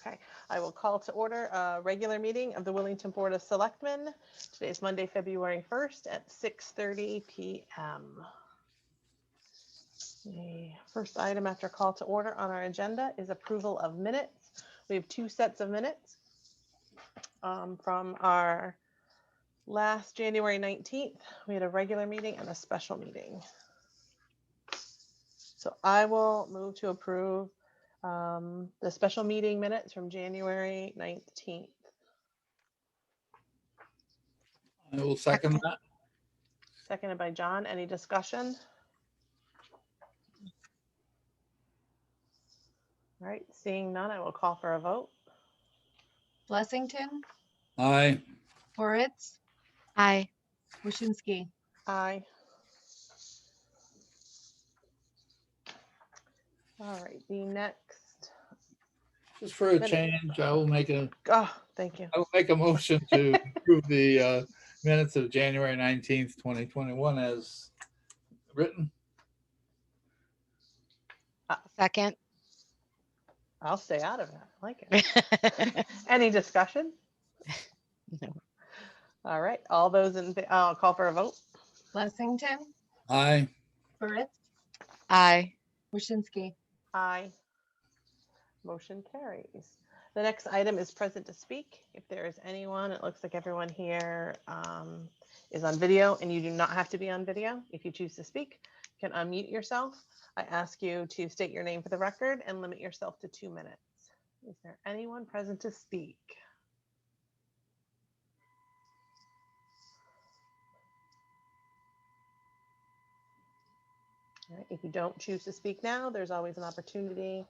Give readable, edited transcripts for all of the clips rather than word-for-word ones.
Okay, I will call to order a regular meeting of the Wellington Board of Selectmen. Today is Monday, February 1st at 6:30 p.m. The first item after call to order on our agenda is approval of minutes. We have two sets of minutes from our last January 19th. We had a regular meeting and a special meeting. So I will move to approve the special meeting minutes from January 19th. I will second that. Seconded by John. Any discussion? All right, seeing none, I will call for a vote. Blessington, Aye. Horitz, Aye. Washinsky. Aye. All right, the next. Just for a Minute. change, I will make a Thank you. motion to approve the minutes of January 19th, 2021 as written. Second. I'll stay out of it. I like it. Any discussion? No. All right, all those in, I'll call for a vote. Blessington, Aye. Horitz, Aye. Washinsky. Aye. Motion carries. The next item is present to speak. If there is anyone, it looks like everyone here is on video, and you do not have to be on video. If you choose to speak, you can unmute yourself. I ask you to state your name for the record and limit yourself to 2 minutes. Is there anyone present to speak? All right, if you don't choose to speak now, there's always an opportunity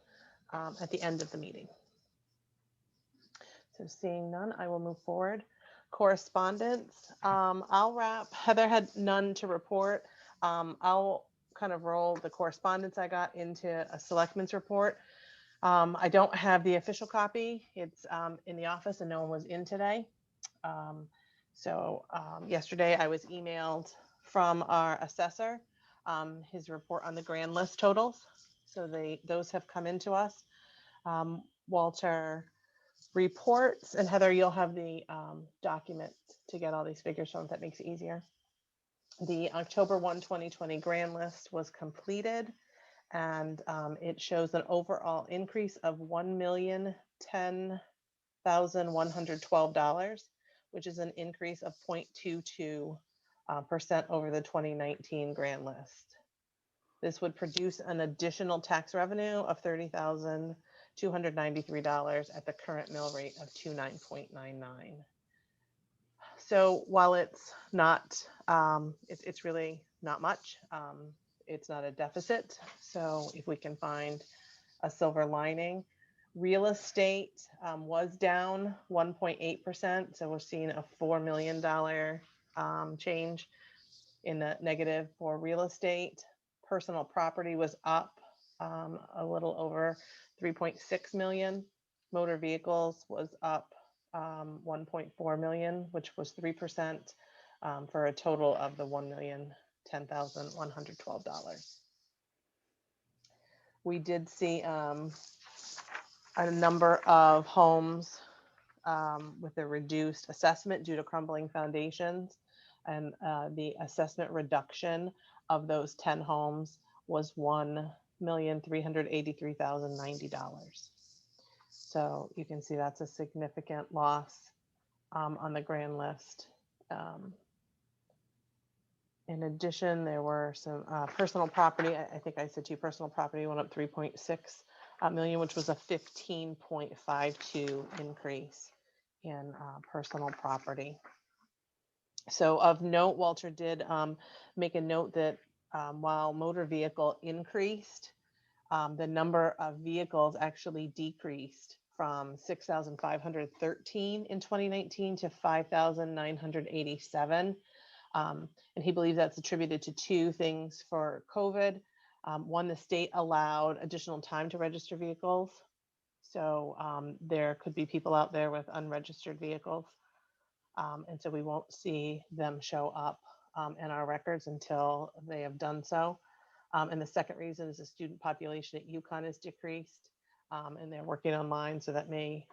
at the end of the meeting. So seeing none, I will move forward. Correspondence, I'll wrap. Heather had none to report. I'll kind of roll the correspondence I got into a selectmen's report. I don't have the official copy. It's in the office and no one was in today. Yesterday I was emailed from our assessor, his report on the grand list totals. So those have come into us. Walter reports, and Heather, you'll have the document to get all these figures from if that makes it easier. The October 1, 2020 grand list was completed, and it shows an overall increase of $1,010,112, which is an increase of 0.22% over the 2019 grand list. This would produce an additional tax revenue of $30,293 at the current mill rate of 29.99. So while it's not, it's really not much. It's not a deficit. So if we can find a silver lining, real estate was down 1.8%. So we're seeing a $4 million change in the negative for real estate. Personal property was up a little over 3.6 million. Motor vehicles was up 1.4 million, which was 3%, for a total of the $1,010,112. We did see a number of homes with a reduced assessment due to crumbling foundations, and the assessment reduction of those 10 homes was $1,383,090. So you can see that's a significant loss on the grand list. In addition, there were some personal property. I think I said personal property went up 3.6 million, which was a 15.52 increase in personal property. So of note, Walter did make a note that while motor vehicle increased, the number of vehicles actually decreased from 6,513 in 2019 to 5,987. And he believes that's attributed to two things for COVID. One, the state allowed additional time to register vehicles. So there could be people out there with unregistered vehicles. And so we won't see them show up in our records until they have done so. And the second reason is the student population at UConn has decreased. and they're working on mine, so that may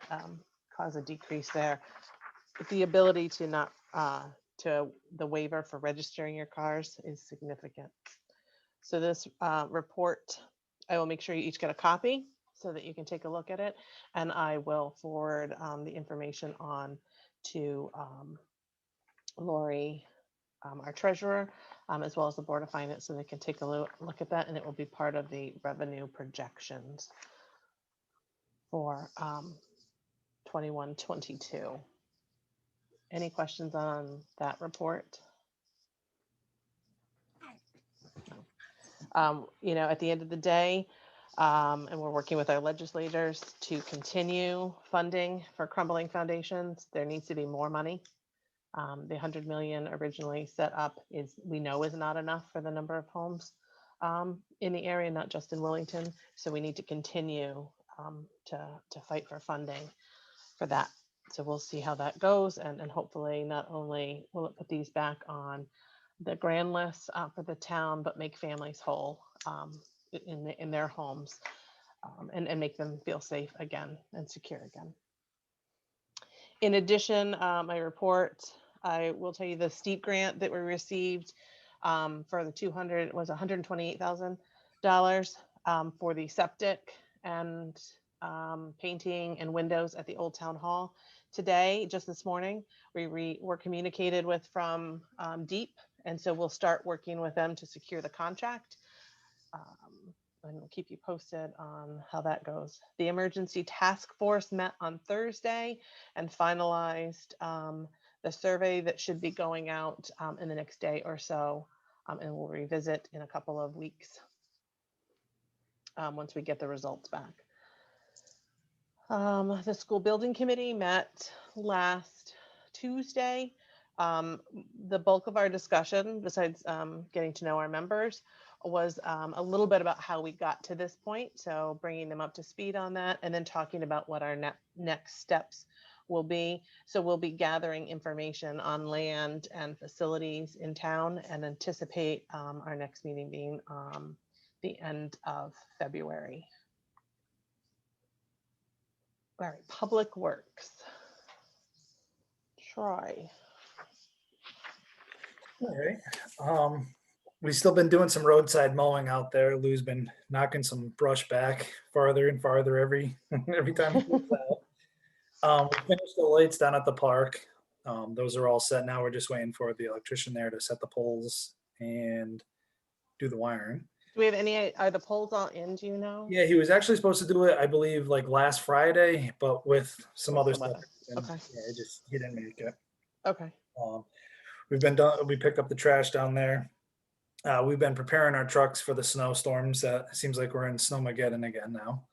cause a decrease there. But the ability to not to the waiver for registering your cars is significant. So this report, I will make sure you each get a copy so that you can take a look at it, and I will forward the information on to Lori, our treasurer, as well as the Board of Finance, so they can take a look at that, and it will be part of the revenue projections for 21-22. Any questions on that report? You know, at the end of the day, and we're working with our legislators to continue funding for crumbling foundations, there needs to be more money. The 100 million originally set up we know is not enough for the number of homes in the area, not just in Wellington. So we need to continue to fight for funding for that. So we'll see how that goes, and hopefully not only will it put these back on the grand list for the town, but make families whole in their homes, and make them feel safe again and secure again. In addition, my report, I will tell you the steep grant that we received for the 200 was $128,000 for the septic and painting and windows at the old town hall. Today, just this morning, we were communicated with from DEEP, and so we'll start working with them to secure the contract. And we'll keep you posted on how that goes. The emergency task force met on Thursday and finalized the survey that should be going out in the next day or so, and we'll revisit in a couple of weeks once we get the results back. The school building committee met last Tuesday. The bulk of our discussion, besides getting to know our members, was a little bit about how we got to this point. So bringing them up to speed on that, and then talking about what our next steps will be. So we'll be gathering information on land and facilities in town, and anticipate our next meeting being the end of February. All right, Public Works. Troy. All right. We've still been doing some roadside mowing out there. Lou's been knocking some brush back farther and farther every time he goes out. We finished the lights down at the park. Those are all set now. We're just waiting for the electrician there to set the poles and do the wiring. Do we have any, are the polls all in, do you know? Yeah, he was actually supposed to do it, I believe, like last Friday, but with some other stuff. Okay. Yeah, he didn't make it. Okay. We picked up the trash down there. We've been preparing our trucks for the snowstorms. That seems like we're in Snowmageddon again now.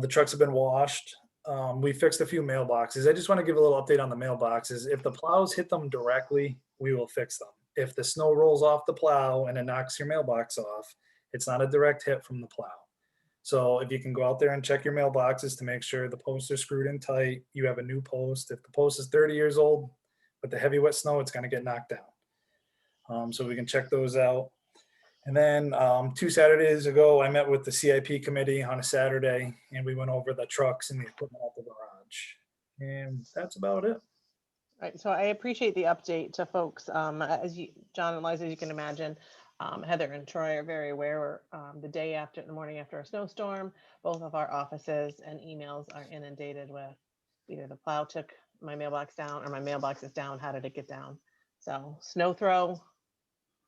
The trucks have been washed. We fixed a few mailboxes. I just want to give a little update on the mailboxes. If the plows hit them directly, we will fix them. If the snow rolls off the plow and it knocks your mailbox off, it's not a direct hit from the plow. So if you can go out there and check your mailboxes to make sure the posts are screwed in tight, you have a new post. If the post is 30 years old, with the heavy wet snow, it's going to get knocked down. So we can check those out. And then 2 Saturdays ago, I met with the CIP committee on a Saturday, and we went over the trucks and the equipment at the garage. And that's about it. All right, so I appreciate the update to folks. As you, John and Liza, as you can imagine, Heather and Troy are very aware. The morning after a snowstorm, both of our offices and emails are inundated with either the plow took my mailbox down or my mailbox is down. How did it get down? So snow throw,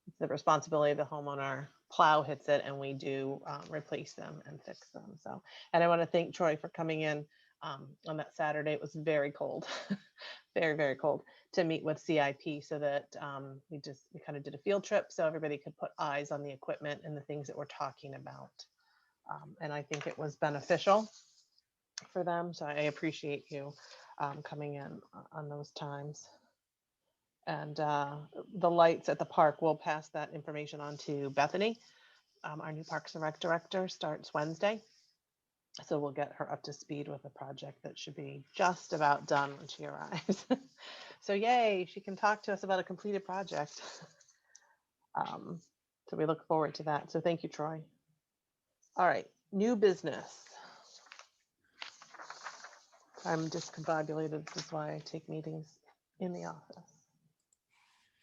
it's the responsibility of the homeowner. Plow hits it, and we do replace them and fix them. So, and I want to thank Troy for coming in on that Saturday. It was very cold, very, very cold, to meet with CIP, so that we kind of did a field trip so everybody could put eyes on the equipment and the things that we're talking about. And I think it was beneficial for them. So I appreciate you coming in on those times. And the lights at the park, we'll pass that information on to Bethany. Our new Parks and Rec director starts Wednesday. So we'll get her up to speed with a project that should be just about done when she arrives. So yay, she can talk to us about a completed project. So we look forward to that. So thank you, Troy. All right, new business. I'm discombobulated. This is why I take meetings in the office.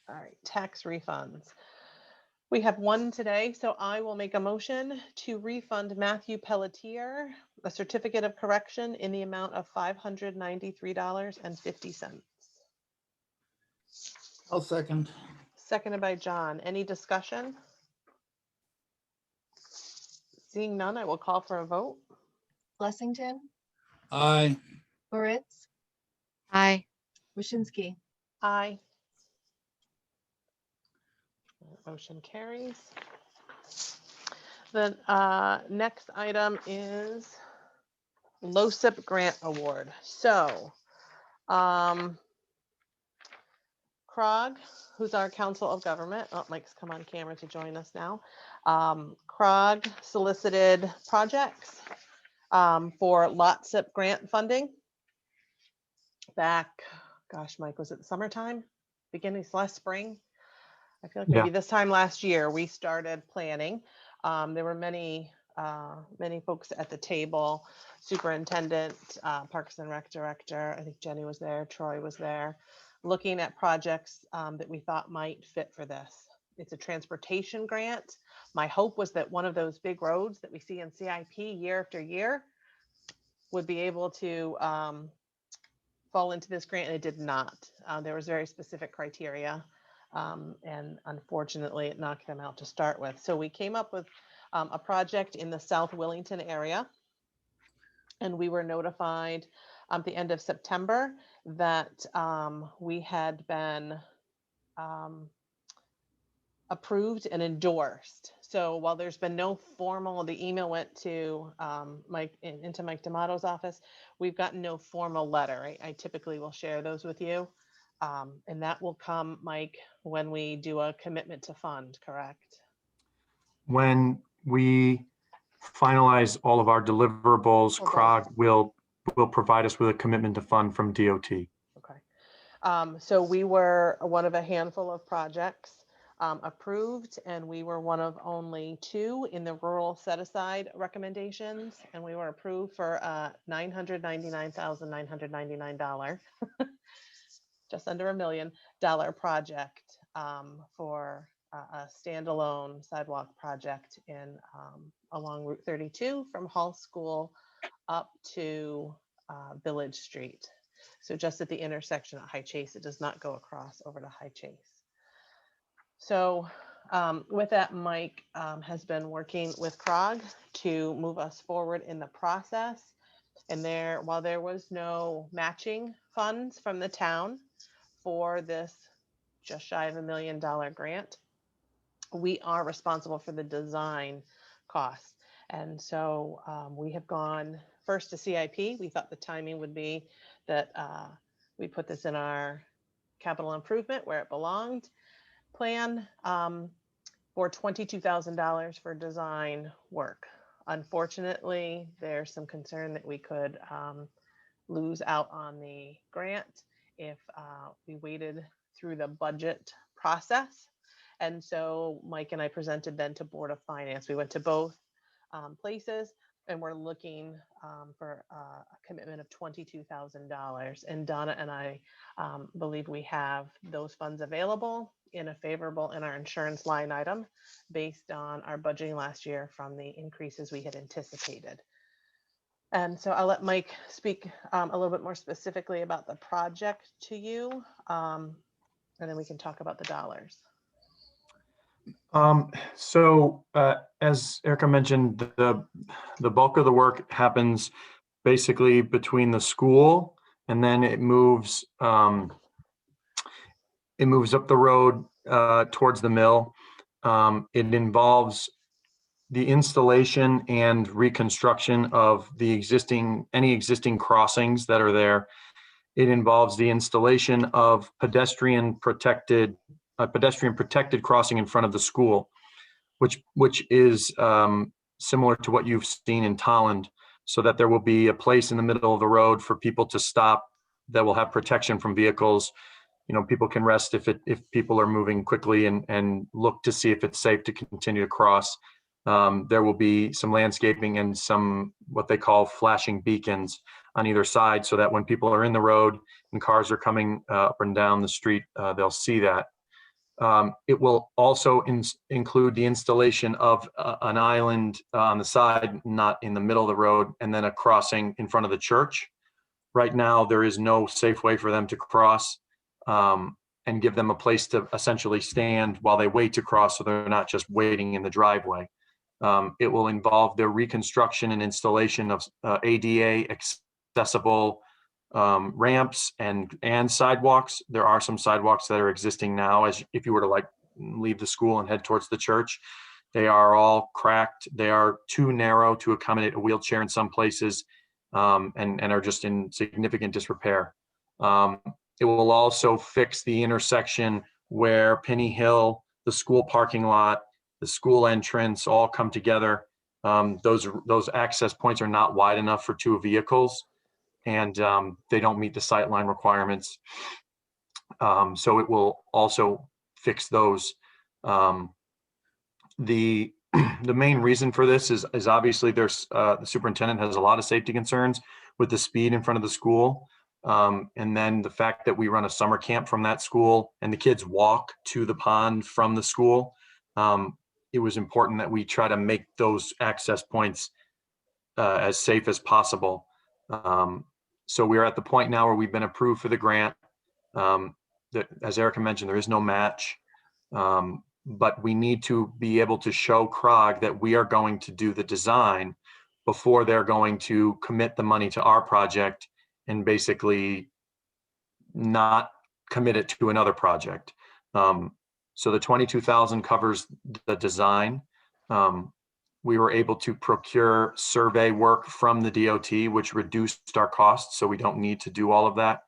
All right, tax refunds. We have one today, so I will make a motion to refund Matthew Pelletier a certificate of correction in the amount of $593.50. I'll second. Seconded by John. Any discussion? Seeing none, I will call for a vote. Blessington, Aye. Moritz, Aye. Waschinsky. Aye. Motion carries. The next item is LoSiP Grant Award. So, Krog, who's our Council of Government, oh, Mike's come on camera to join us now. Krog solicited projects for LoSiP grant funding back, gosh, Mike, was it summertime? Beginning last spring? I feel like maybe this time last year we started planning. There were many folks at the table, superintendent, Parks and Rec director. I think Jenny was there, Troy was there, looking at projects that we thought might fit for this. It's a transportation grant. My hope was that one of those big roads that we see in CIP year after year would be able to fall into this grant, and it did not. There was very specific criteria. And unfortunately, it knocked them out to start with. So we came up with a project in the South Willington area, and we were notified at the end of September that we had been approved and endorsed. So while there's been no formal, the email went to into Mike D'Amato's office, we've gotten no formal letter. I typically will share those with you. And that will come, Mike, when we do a commitment to fund, correct? When we finalize all of our deliverables, Okay. CROG will provide us with a commitment to fund from DOT. Okay. So we were one of a handful of projects approved, and we were one of only two in the rural set-aside recommendations, and we were approved for $999,999. Just under $1 million project for a standalone sidewalk project in along Route 32 from Hall School up to Village Street. So just at the intersection at High Chase, it does not go across over to High Chase. So with that, Mike has been working with CROG to move us forward in the process. And while there was no matching funds from the town for this just shy of $1 million grant, we are responsible for the design costs. And so we have gone first to CIP. We thought the timing would be that we put this in our capital improvement where it belonged plan for $22,000 for design work. Unfortunately, there's some concern that we could lose out on the grant if we waited through the budget process. And so Mike and I presented then to Board of Finance. We went to both places, and we're looking for a commitment of $22,000. And Donna and I believe we have those funds available in our insurance line item based on our budgeting last year from the increases we had anticipated. And so I'll let Mike speak a little bit more specifically about the project to you, and then we can talk about the dollars. As Erica mentioned, the bulk of the work happens basically between the school, and then it moves up the road towards the mill. It involves the installation and reconstruction of any existing crossings that are there. It involves the installation of pedestrian protected crossing in front of the school, which is similar to what you've seen in Tolland, so that there will be a place in the middle of the road for people to stop that will have protection from vehicles. People can rest if people are moving quickly and look to see if it's safe to continue to cross. There will be some landscaping and some what they call flashing beacons on either side so that when people are in the road and cars are coming up and down the street, they'll see that. It will also include the installation of an island on the side, not in the middle of the road, and then a crossing in front of the church. Right now, there is no safe way for them to cross, and give them a place to essentially stand while they wait to cross, so they're not just waiting in the driveway. It will involve the reconstruction and installation of ADA accessible ramps and sidewalks. There are some sidewalks that are existing now, as if you were to like leave the school and head towards the church. They are all cracked. They are too narrow to accommodate a wheelchair in some places, and are just in significant disrepair. It will also fix the intersection where Penny Hill, the school parking lot, the school entrance all come together. Those access points are not wide enough for 2 vehicles, and they don't meet the sightline requirements. So it will also fix those. The main reason for this is obviously there's the superintendent has a lot of safety concerns with the speed in front of the school. And then the fact that we run a summer camp from that school and the kids walk to the pond from the school. It was important that we try to make those access points as safe as possible. So we're at the point now where we've been approved for the grant. That, as Erica mentioned, there is no match. But we need to be able to show CROG that we are going to do the design before they're going to commit the money to our project and basically not commit it to another project. So the 22,000 covers the design. We were able to procure survey work from the DOT, which reduced our costs, so we don't need to do all of that.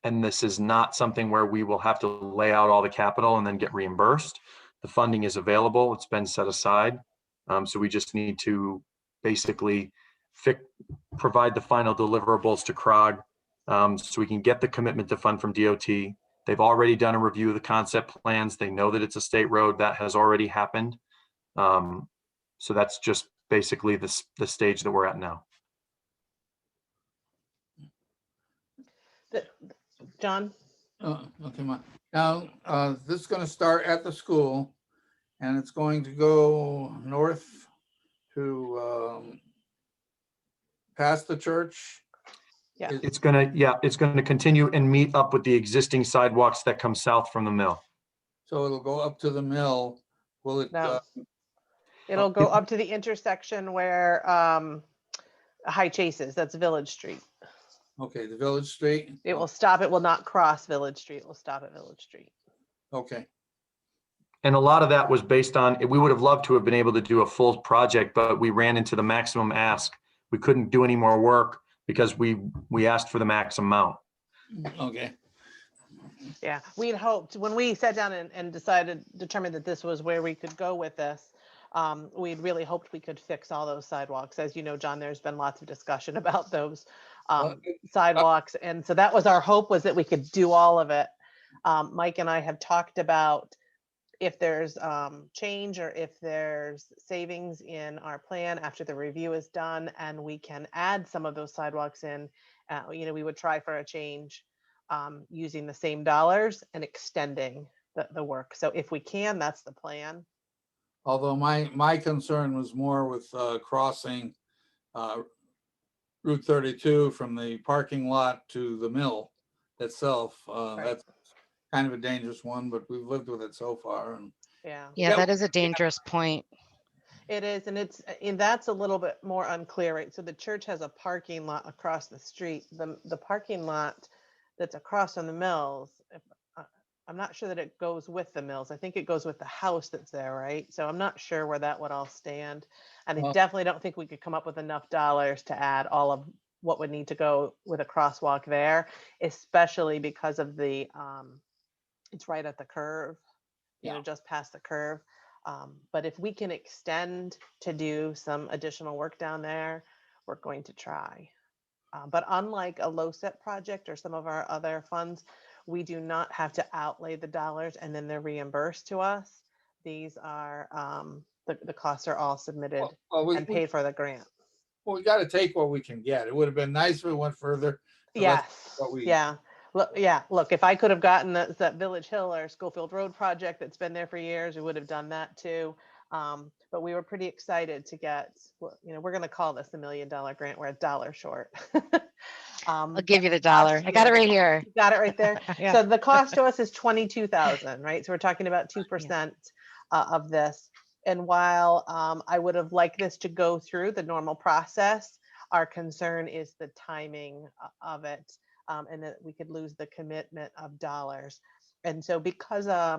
And this is not something where we will have to lay out all the capital and then get reimbursed. The funding is available, it's been set aside. So we just need to basically provide the final deliverables to CROG, so we can get the commitment to fund from DOT. They've already done a review of the concept plans. They know that it's a state road. That has already happened. So that's just basically the stage that we're at now. John? Okay, now, this is going to start at the school, and it's going to go north to past the church. Yeah. It's gonna continue and meet up with the existing sidewalks that come south from the mill. So it'll go up to the mill. Will it? No. It'll go up to the intersection where High Chase is. That's Village Street. Okay, the Village Street. It will stop. It will not cross Village Street. It will stop at Village Street. Okay. And a lot of that was based on, we would have loved to have been able to do a full project, but we ran into the maximum ask. We couldn't do any more work because we asked for the max amount. Okay. Yeah, we'd hoped when we sat down and determined that this was where we could go with this. We'd really hoped we could fix all those sidewalks. As you know, John, there's been lots of discussion about those sidewalks. And so that was our hope, was that we could do all of it. Mike and I have talked about if there's change or if there's savings in our plan after the review is done and we can add some of those sidewalks in, we would try for a change using the same dollars and extending the work. So if we can, that's the plan. Although my concern was more with crossing Route 32 from the parking lot to the mill itself. Right. That's kind of a dangerous one, but we've lived with it so far. And Yeah, that is a dangerous point. It is, and that's a little bit more unclear, right? So the church has a parking lot across the street. The parking lot that's across from the mills, I'm not sure that it goes with the mills. I think it goes with the house that's there, right? So I'm not sure where that would all stand. And I definitely don't think we could come up with enough dollars to add all of what would need to go with a crosswalk there, especially because of the, it's right at the curve, just past the curve. But if we can extend to do some additional work down there, we're going to try. But unlike a low set project or some of our other funds, we do not have to outlay the dollars and then they're reimbursed to us. These are, the costs are all submitted and paid for the grant. Well, we gotta take what we can get. It would have been nice if it went further. but let's Yes, what we- yeah. Look, yeah, look, if I could have gotten that Village Hill or Schofield Road project that's been there for years, we would have done that too. But we were pretty excited to get, well, we're gonna call this the $1 million grant. We're $1 short. I'll give you the dollar. I got it right here. Got it right there. Yeah. So the cost to us is 22,000, right? So we're talking about 2% of this. And while I would have liked this to go through the normal process, our concern is the timing of it, and that we could lose the commitment of dollars. And so because I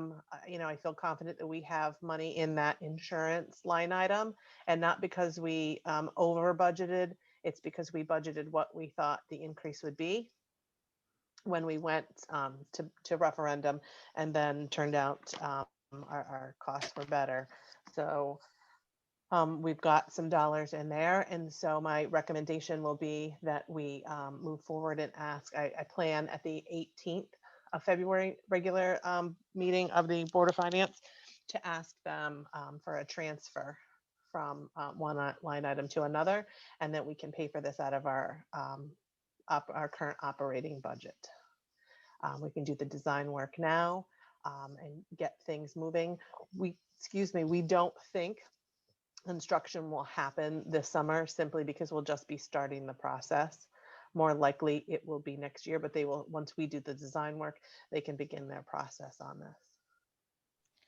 feel confident that we have money in that insurance line item, and not because we over budgeted, it's because we budgeted what we thought the increase would be when we went to referendum, and then turned out our costs were better. So we've got some dollars in there. And so my recommendation will be that we move forward and ask, I plan at the 18th of February regular meeting of the Board of Finance to ask them for a transfer from one line item to another, and that we can pay for this out of our current operating budget. We can do the design work now and get things moving. We don't think construction will happen this summer, simply because we'll just be starting the process. More likely it will be next year, but they will, once we do the design work, they can begin their process on this.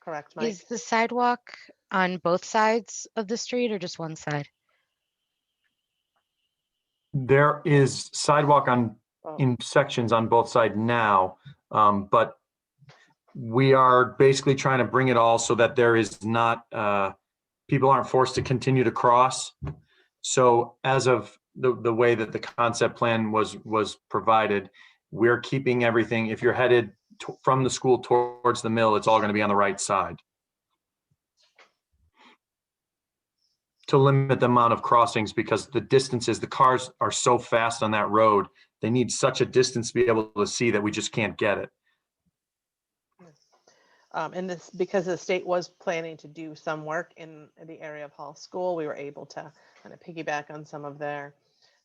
Correct, Mike? Is the sidewalk on both sides of the street or just one side? There is sidewalk Oh, in sections on both sides now, but we are basically trying to bring it all so that there is not, people aren't forced to continue to cross. So as of the way that the concept plan was provided, we're keeping everything. If you're headed from the school towards the mill, it's all going to be on the right side, to limit the amount of crossings, because the distances, the cars are so fast on that road. They need such a distance to be able to see that we just can't get it. and this, because the state was planning to do some work in the area of Hall School, we were able to kind of piggyback on some of their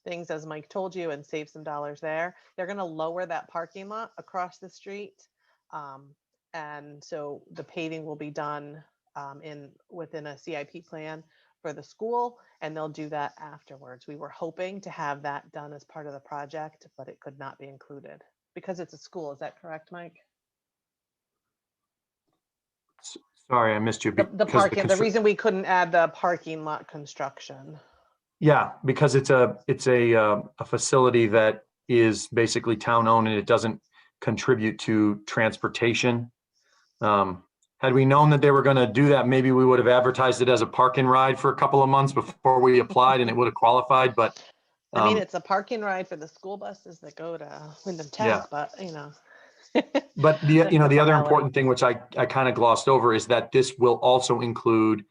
things, as Mike told you, and save some dollars there. They're going to lower that parking lot across the street. And so the paving will be done within a CIP plan for the school, and they'll do that afterwards. We were hoping to have that done as part of the project, but it could not be included because it's a school. Is that correct, Mike? Sorry, I missed you. The because parking, the reason we couldn't add the parking lot construction. Yeah, because it's a facility that is basically town owned, and it doesn't contribute to transportation. Had we known that they were going to do that, maybe we would have advertised it as a park and ride for a couple of months before we applied, and it would have qualified. But I mean, it's a parking ride for the school buses that go to Wyndham Tech, Yeah. but but the That's a other formality. important thing, which I kind of glossed over, is that this will also include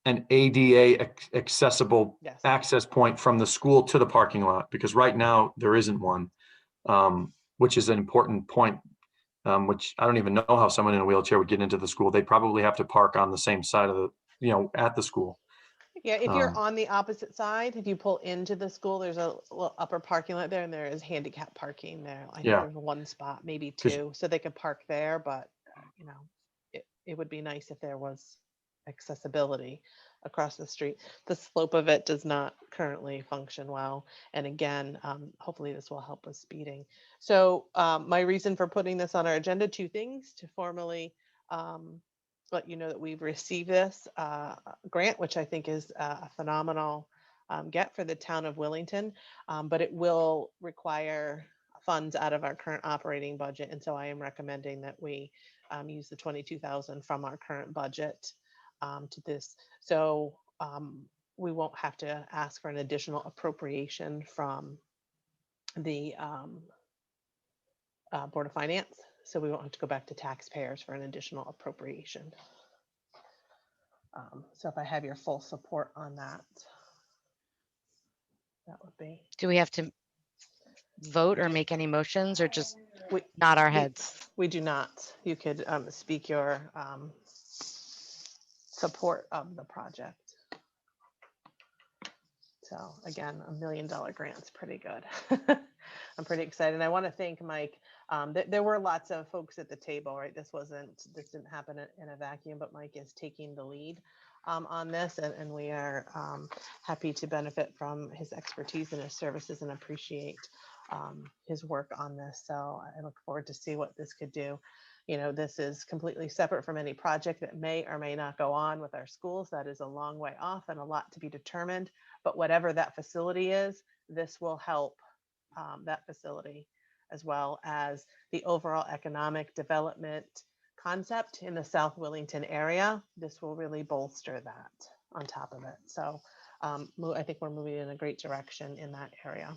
an ADA accessible Yes. access point from the school to the parking lot, because right now there isn't one, which is an important point, which I don't even know how someone in a wheelchair would get into the school. They'd probably have to park on the same side of at the school. Yeah, if you're Um, on the opposite side, if you pull into the school, there's a little upper parking lot there, and there is handicap parking there. I think Yeah. there's one spot, maybe 'Cause- two, so they could park there, but it would be nice if there was accessibility across the street. The slope of it does not currently function well. And again, hopefully this will help with speeding. So my reason for putting this on our agenda, two things: to formally let you know that we've received this grant, which I think is a phenomenal get for the town of Willington, but it will require funds out of our current operating budget. And so I am recommending that we use the 22,000 from our current budget to this. So we won't have to ask for an additional appropriation from the Board of Finance. So we won't have to go back to taxpayers for an additional appropriation. So if I have your full support on that, that would be. Do we have to vote or make any motions, or just We, nod our we- heads? We do not. You could speak your support of the project. So again, $1 million grant's pretty good. I'm pretty excited. I want to thank Mike. There were lots of folks at the table, right? This didn't happen in a vacuum, but Mike is taking the lead on this, and we are happy to benefit from his expertise and his services and appreciate his work on this. So I look forward to see what this could do. You know, this is completely separate from any project that may or may not go on with our schools. That is a long way off and a lot to be determined. But whatever that facility is, this will help that facility, as well as the overall economic development concept in the South Willington area. This will really bolster that on top of it. So I think we're moving in a great direction in that area.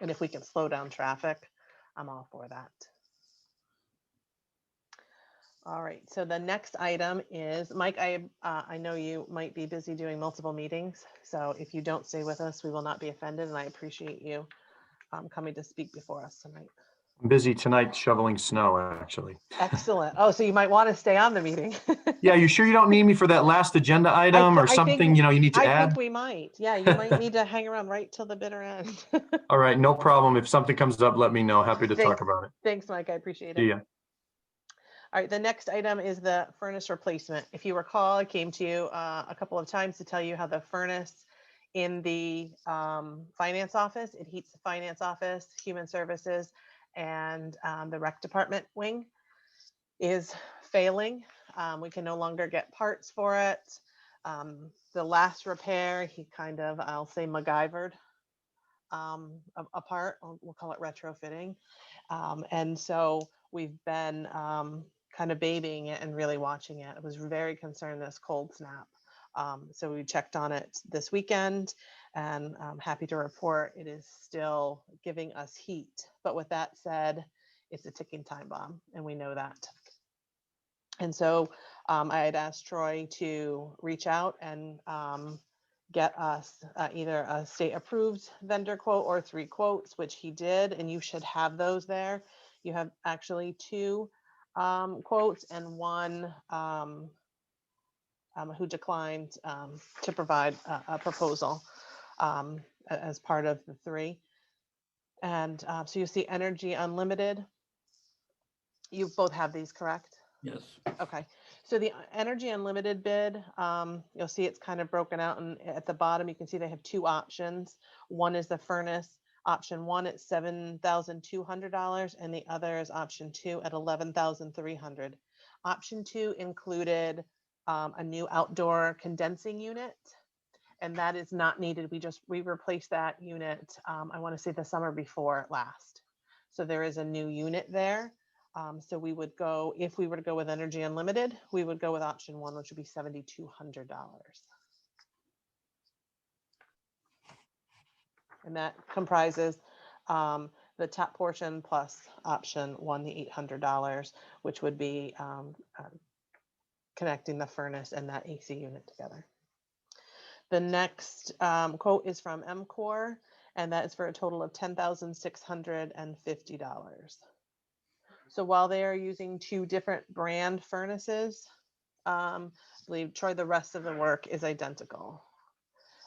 And if we can slow down traffic, I'm all for that. All right, so the next item is, Mike, I know you might be busy doing multiple meetings, so if you don't stay with us, we will not be offended, and I appreciate you coming to speak before us tonight. I'm busy tonight shoveling snow, actually. Excellent. Oh, so you might want to stay on the meeting. Yeah, you sure you don't need me for that last agenda item or I think- something, you need to I add? think we might. Yeah, you might need to hang around right till the bitter end. All right, no problem. If something comes up, let me know. Happy to talk about it. Thanks, Mike. I appreciate it. See ya. All right, the next item is the furnace replacement. If you recall, I came to you a couple of times to tell you how the furnace in the finance office, it heats the finance office, human services, and the rec department wing is failing. We can no longer get parts for it. The last repair, he kind of, I'll say, MacGyvered apart. We'll call it retrofitting. And so we've been kind of babying it and really watching it. I was very concerned this cold snap. So we checked on it this weekend, and I'm happy to report it is still giving us heat. But with that said, it's a ticking time bomb, and we know that. And so I had asked Troy to reach out and get us either a state approved vendor quote or 3 quotes, which he did, and you should have those there. You have actually 2 quotes and 1 who declined to provide a proposal as part of the 3. And so you see Energy Unlimited. You both have these, correct? Yes. Okay, so the Energy Unlimited bid, you'll see it's kind of broken out, and at the bottom you can see they have 2 options. One is the furnace. Option 1 at $7,200, and the other is option 2 at $11,300. Option 2 included a new outdoor condensing unit, and that is not needed. We replaced that unit, I want to say the summer before last. So there is a new unit there. So we would go, if we were to go with Energy Unlimited, we would go with option 1, which would be $7,200. And that comprises the top portion plus option 1, the $800, which would be connecting the furnace and that AC unit together. The next quote is from MCOR, and that is for a total of $10,650. So while they are using 2 different brand furnaces, I believe, Troy, the rest of the work is identical.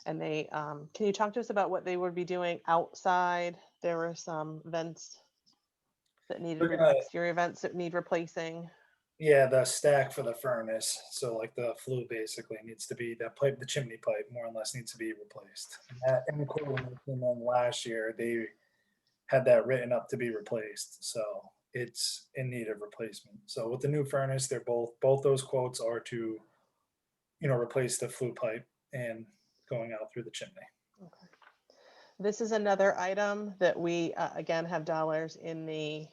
And they, can you talk to us about what they would be doing outside? There were some vents that needed, exterior vents that need replacing. Yeah, the stack for the furnace. So like the flue basically needs to be, that pipe, the chimney pipe more or less needs to be replaced. And that in the quote last year, they had that written up to be replaced. So it's in need of replacement. So with the new furnace, they're both those quotes are to, replace the flue pipe and going out through the chimney. Okay. This is another item that we, again, have dollars in the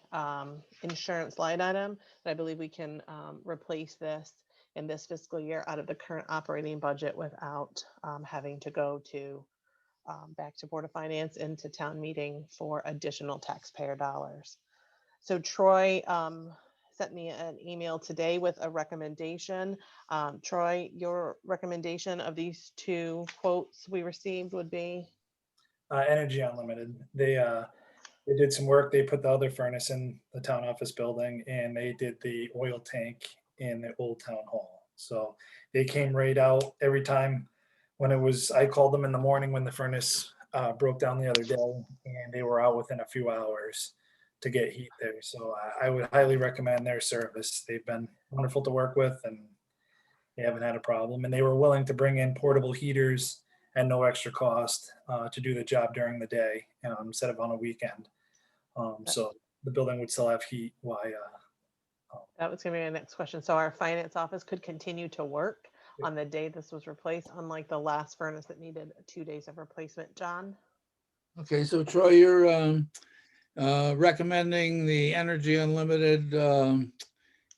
insurance line item. And I believe we can replace this in this fiscal year out of the current operating budget without having to go to back to Board of Finance and to town meeting for additional taxpayer dollars. So Troy sent me an email today with a recommendation. Troy, your recommendation of these 2 quotes we received would be? Energy Unlimited. They did some work. They put the other furnace in the town office building, and they did the oil tank in the old town hall. So they came right out every time when it was, I called them in the morning when the furnace broke down the other day, and they were out within a few hours to get heat there. So I would highly recommend their service. They've been wonderful to work with, and they haven't had a problem. And they were willing to bring in portable heaters at no extra cost to do the job during the day instead of on a weekend. So the building would still have heat while That was going to be my next question. So our finance office could continue to work on the day this was replaced, unlike the last furnace that needed 2 days of replacement, John? Okay, so Troy, you're recommending the Energy Unlimited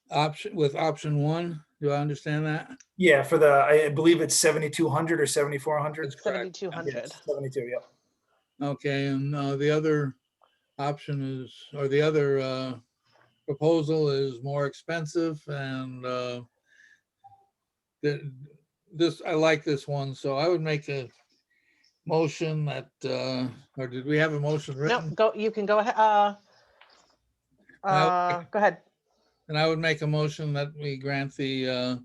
option with option one. Do I understand that? yeah, for the, I believe it's 7,200 or 7,400. That's correct. 7,200. 72, yep. Okay, and the other option is, or the other proposal is more expensive, and this, I like this one, so I would make a motion that, or did we have a motion No, written? go, you can go ahead. Go ahead. And I would make a motion that we grant the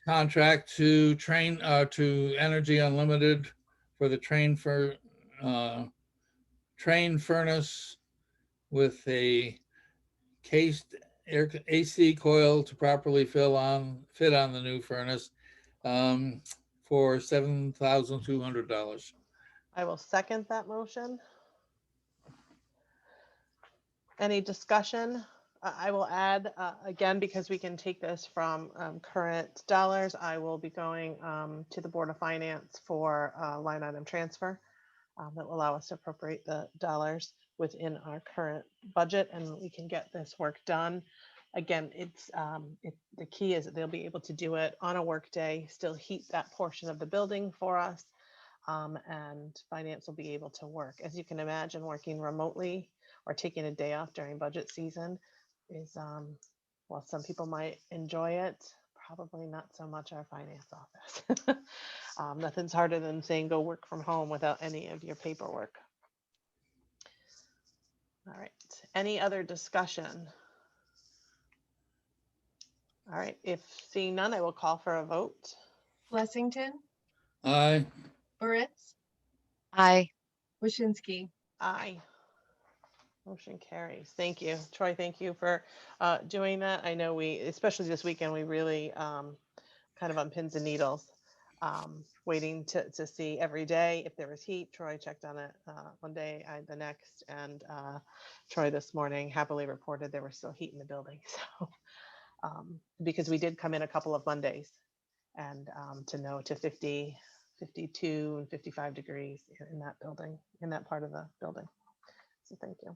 contract to to Energy Unlimited for the train furnace with a cased air AC coil to properly fit on the new furnace for $7,200. I will second that motion. Any discussion? I will add, again, because we can take this from current dollars, I will be going to the Board of Finance for a line item transfer that will allow us to appropriate the dollars within our current budget, and we can get this work done. Again, the key is that they'll be able to do it on a work day, still heat that portion of the building for us, and finance will be able to work. As you can imagine, working remotely or taking a day off during budget season is, while some people might enjoy it, probably not so much our finance office. Nothing's harder than saying go work from home without any of your paperwork. All right, any other discussion? All right, if seeing none, I will call for a vote. Blessington, Aye. Moritz, Aye. Waschinsky. Aye. Motion carries. Thank you. Troy, thank you for doing that. I know we, especially this weekend, we really kind of on pins and needles, waiting to see every day if there was heat. Troy checked on it one day, I the next, and Troy this morning happily reported there was still heat in the building. So because we did come in a couple of Mondays and to 50, 52 and 55 degrees in that building, in that part of the building. So thank you.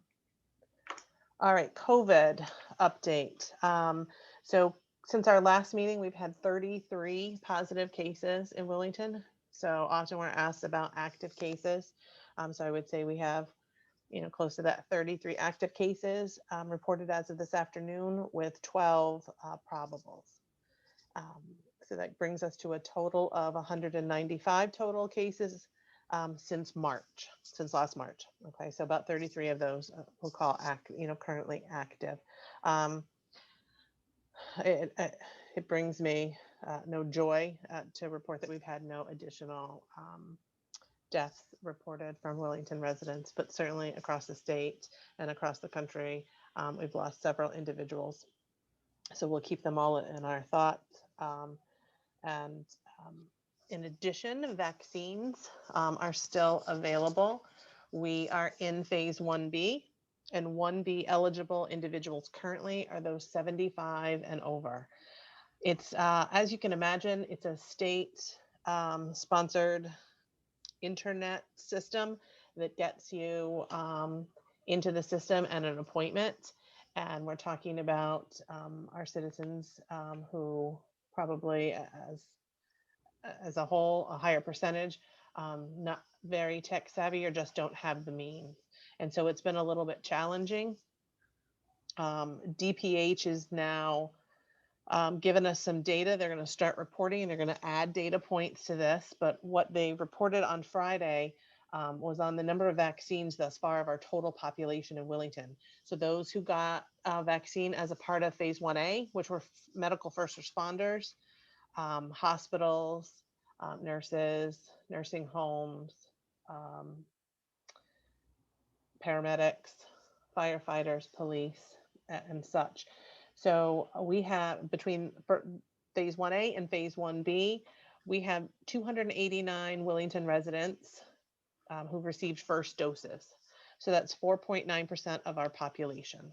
All right, COVID update. So since our last meeting, we've had 33 positive cases in Willington. So often we're asked about active cases. So I would say we have, close to that 33 active cases reported as of this afternoon with 12 probables. So that brings us to a total of 195 total cases since last March. Okay, so about 33 of those we'll call currently active. It brings me no joy to report that we've had no additional deaths reported from Willington residents, but certainly across the state and across the country, we've lost several individuals. So we'll keep them all in our thoughts. In addition, vaccines are still available. We are in phase 1B, and 1B eligible individuals currently are those 75 and over. It's, as you can imagine, it's a state sponsored internet system that gets you into the system and an appointment. And we're talking about our citizens who probably as a whole, a higher percentage, not very tech savvy or just don't have the means. And so it's been a little bit challenging. DPH is now given us some data. They're going to start reporting and they're going to add data points to this. But what they reported on Friday was on the number of vaccines thus far of our total population in Willington. So those who got a vaccine as a part of phase 1A, which were medical first responders, hospitals, nurses, nursing homes, paramedics, firefighters, police, and such. So we have between phase 1A and phase 1B, we have 289 Willington residents who've received first doses. So that's 4.9% of our population.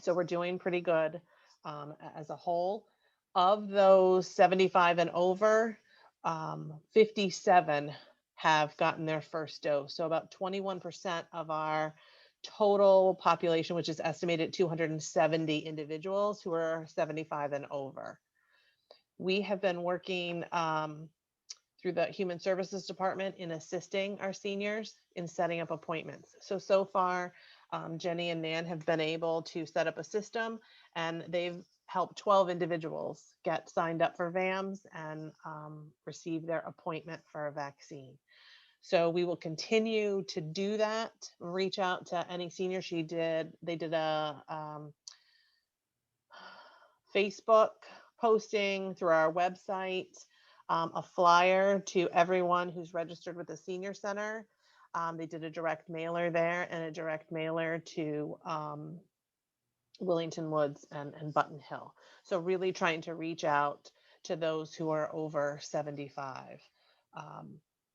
So we're doing pretty good as a whole. Of those 75 and over, 57 have gotten their first dose. So about 21% of our total population, which is estimated at 270 individuals who are 75 and over. We have been working through the Human Services Department in assisting our seniors in setting up appointments. So far, Jenny and Nan have been able to set up a system, and they've helped 12 individuals get signed up for VAMS and receive their appointment for a vaccine. So we will continue to do that, reach out to any senior. They did a Facebook posting through our website, a flyer to everyone who's registered with the senior center. They did a direct mailer there and a direct mailer to Willington Woods and Button Hill. So really trying to reach out to those who are over 75.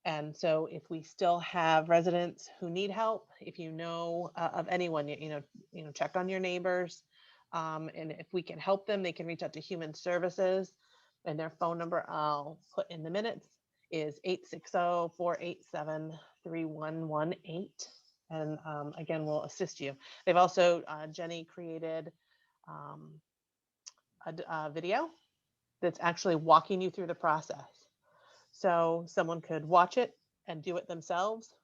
And so if we still have residents who need help, if you know of anyone, check on your neighbors. And if we can help them, they can reach out to Human Services, and their phone number I'll put in the minutes is 860-487-3118. And again, we'll assist you. They've also, Jenny created a video that's actually walking you through the process. So someone could watch it and do it themselves,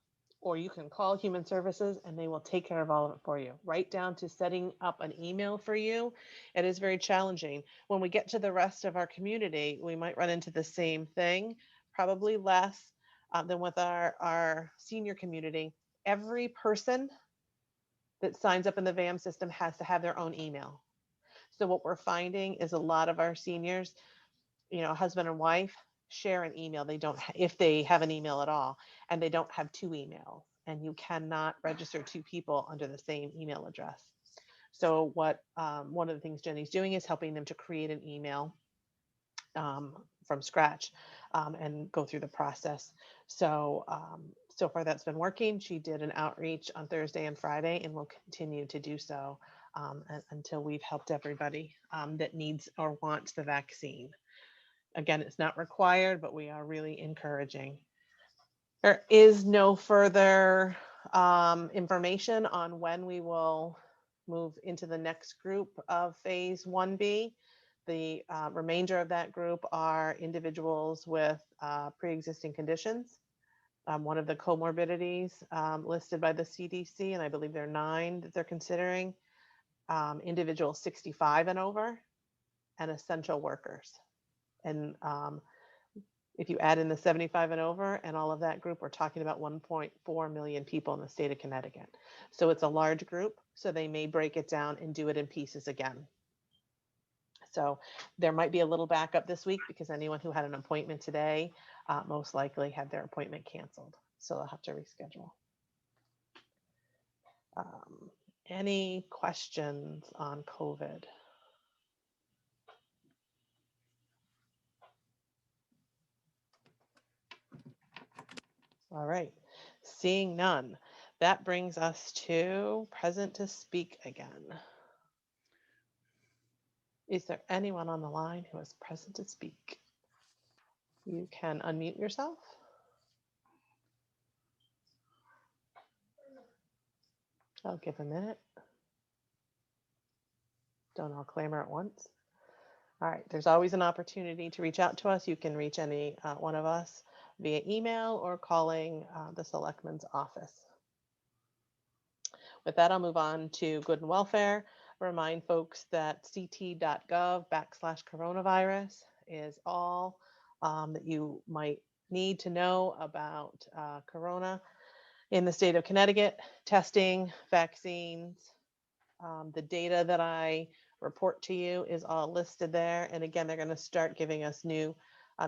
or you can call Human Services and they will take care of all of it for you, right down to setting up an email for you. It is very challenging. When we get to the rest of our community, we might run into the same thing, probably less than with our senior community. Every person that signs up in the VAM system has to have their own email. So what we're finding is a lot of our seniors, husband and wife, share an email. They don't, if they have an email at all, and they don't have two emails, and you cannot register two people under the same email address. So what one of the things Jenny's doing is helping them to create an email from scratch and go through the process. So so far that's been working. She did an outreach on Thursday and Friday, and will continue to do so until we've helped everybody that needs or wants the vaccine. Again, it's not required, but we are really encouraging. There is no further information on when we will move into the next group of phase 1B. The remainder of that group are individuals with pre-existing conditions. One of the comorbidities listed by the CDC, and I believe there are 9 that they're considering, individuals 65 and over, and essential workers. And if you add in the 75 and over and all of that group, we're talking about 1.4 million people in the state of Connecticut. So it's a large group, so they may break it down and do it in pieces again. So there might be a little backup this week because anyone who had an appointment today most likely had their appointment canceled. So they'll have to reschedule. Any questions on COVID? All right, seeing none, that brings us to present to speak again. Is there anyone on the line who is present to speak? You can unmute yourself. I'll give a minute. Don't all clamor at once. All right, there's always an opportunity to reach out to us. You can reach any one of us via email or calling the Selectmen's office. With that, I'll move on to good and welfare. Remind folks that ct.gov/coronavirus is all that you might need to know about corona in the state of Connecticut, testing, vaccines. The data that I report to you is all listed there. And again, they're going to start giving us new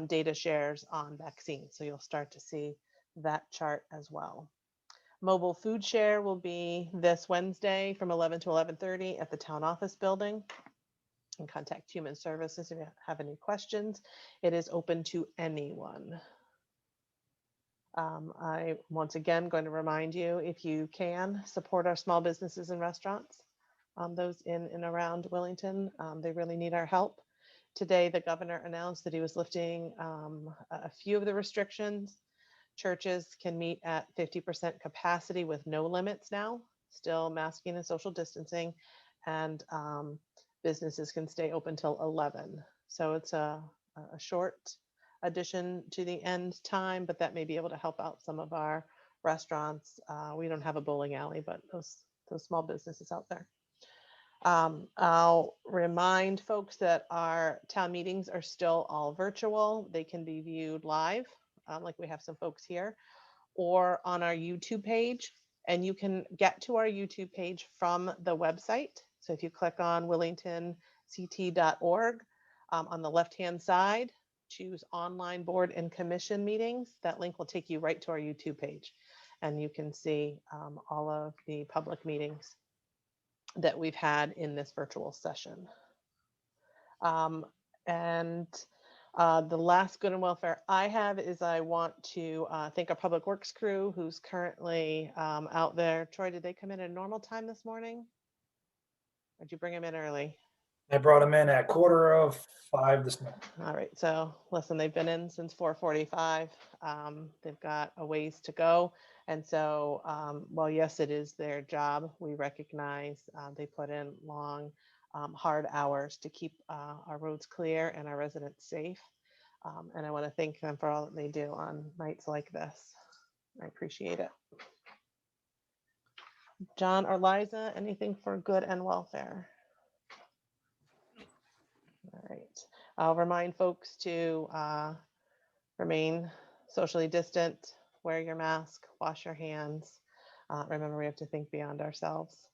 data shares on vaccines. So you'll start to see that chart as well. Mobile food share will be this Wednesday from 11 to 11:30 at the town office building. And contact Human Services if you have any questions. It is open to anyone. I once again going to remind you, if you can, support our small businesses and restaurants, those in and around Wellington. They really need our help. Today, the governor announced that he was lifting a few of the restrictions. Churches can meet at 50% capacity with no limits now, still masking and social distancing, and businesses can stay open till 11. So it's a short addition to the end time, but that may be able to help out some of our restaurants. We don't have a bowling alley, but those small businesses out there. I'll remind folks that our town meetings are still all virtual. They can be viewed live, like we have some folks here, or on our YouTube page. And you can get to our YouTube page from the website. So if you click on wellingtonct.org, on the left-hand side, choose online board and commission meetings. That link will take you right to our YouTube page. And you can see all of the public meetings that we've had in this virtual session. The last good and welfare I have is I want to thank our public works crew who's currently out there. Troy, did they come in at a normal time this morning? Or did you bring them in early? I brought them in at 4:45 this morning. All right, so listen, they've been in since 4:45. They've got a ways to go. And so, well, yes, it is their job. We recognize they put in long, hard hours to keep our roads clear and our residents safe. And I want to thank them for all that they do on nights like this. I appreciate it. John or Liza, anything for good and welfare? All right. I'll remind folks to remain socially distant, wear your mask, wash your hands. Remember, we have to think beyond ourselves.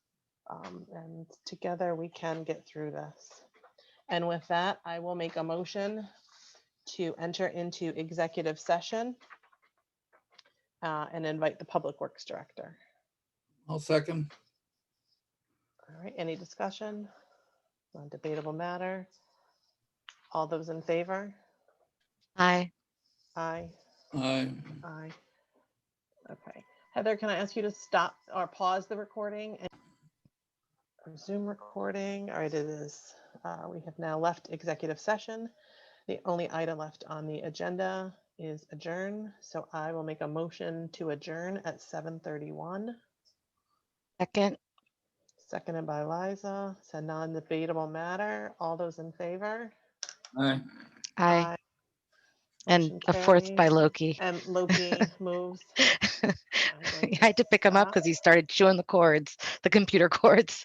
And together we can get through this. And with that, I will make a motion to enter into executive session and invite the Public Works Director. I'll second. All right, any discussion on debatable matter? All those in favor? Aye. Aye. Aye. Aye. Okay. Heather, can I ask you to stop or pause the recording and resume recording? All right, it is. We have now left executive session. The only item left on the agenda is adjourn. So I will make a motion to adjourn at 7:31. Second. Seconded by Liza. It's a non-debatable matter. All those in favor? Aye. Aye. And Motion a fourth by carries. Loki. And Loki moves. I had to pick him up because he started chewing the cords, the computer cords.